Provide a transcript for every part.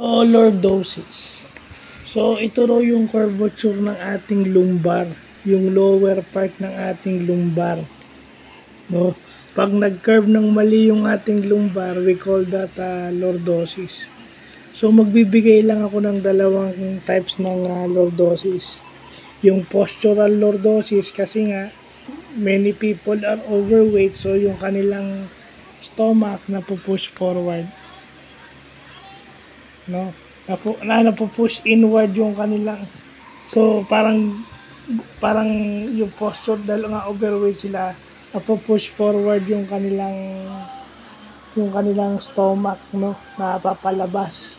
O lordosis. So, ito raw yung curvature ng ating lumbar, yung lower part ng ating lumbar. No? Pag nag-curve ng mali yung ating lumbar, we call that lordosis. So, magbibigay lang ako ng dalawang types ng lordosis. Yung postural lordosis kasi nga, many people are overweight, so yung kanilang stomach na push forward. No? Napupush inward yung kanilang, so parang yung posture dahil nga overweight sila, napupush forward yung kanilang stomach, no, napapalabas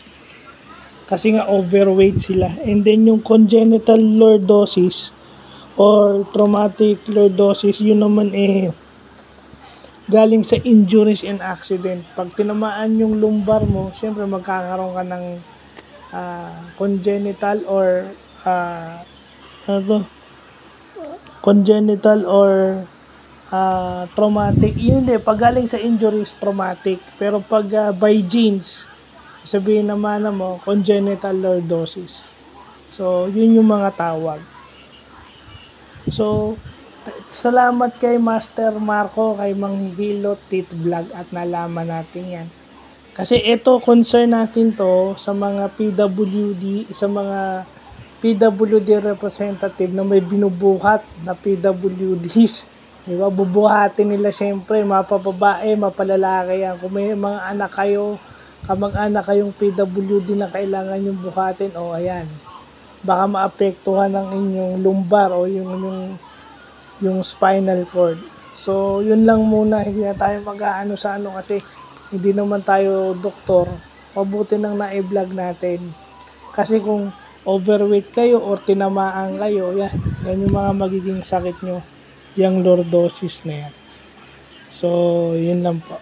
kasi nga overweight sila. And then yung congenital lordosis or traumatic lordosis, yun naman galing sa injuries and accident. Pag tinamaan yung lumbar mo, syempre magkakaroon ka ng congenital or traumatic. Yun pag galing sa injuries, traumatic. Pero pag by genes, sabihin naman mo, congenital lordosis. So, yun yung mga tawag. So, salamat kay Master Marco, kay Manghihilot Tit Vlog at nalaman natin yan. Kasi ito, concern natin to sa mga PWD, sa mga PWD representative na may binubuhat na PWDs. Diba? Bubuhatin nila siyempre, mapababae, mapalalaki yan. Kung may mga anak kayo, kamag-anak kayong PWD na kailangan yung buhatin, o ayan, baka maapektuhan ng inyong lumbar o yung spinal cord. So, yun lang muna. Hindi na tayo mag-aano sa ano kasi hindi naman tayo doktor. Mabuti nang na-vlog natin. Kasi kung overweight kayo or tinamaan kayo, yan yung mga magiging sakit nyo, yung lordosis na yan. So, yun lang po.